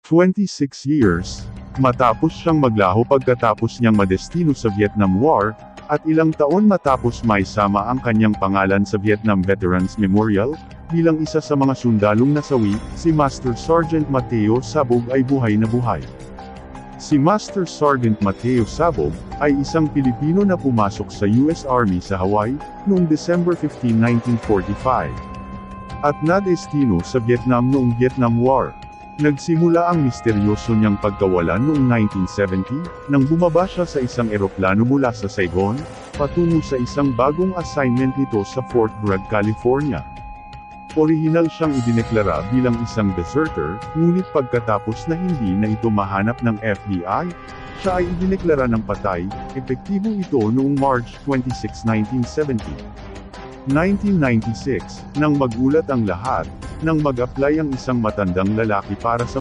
26 years, matapos siyang maglaho pagkatapos niyang madestino sa Vietnam War, at ilang taon matapos maisama ang kanyang pangalan sa Vietnam Veterans Memorial, bilang isa sa mga sundalong nasawi, si Master Sergeant Mateo Sabog ay buhay na buhay. Si Master Sergeant Mateo Sabog, ay isang Pilipino na pumasok sa US Army sa Hawaii, noong December 15, 1945. At nadestino sa Vietnam noong Vietnam War. Nagsimula ang misteryoso niyang pagkawala noong 1970, nang bumaba siya sa isang eroplano mula sa Saigon, patungo sa isang bagong assignment nito sa Fort Bragg, California. Orihinal siyang idineklara bilang isang deserter, ngunit pagkatapos na hindi na ito mahanap ng FBI, siya ay idineklara ng patay. Epektibo ito noong March 26, 1970. 1996, nang magulat ang lahat, nang mag-apply ang isang matandang lalaki para sa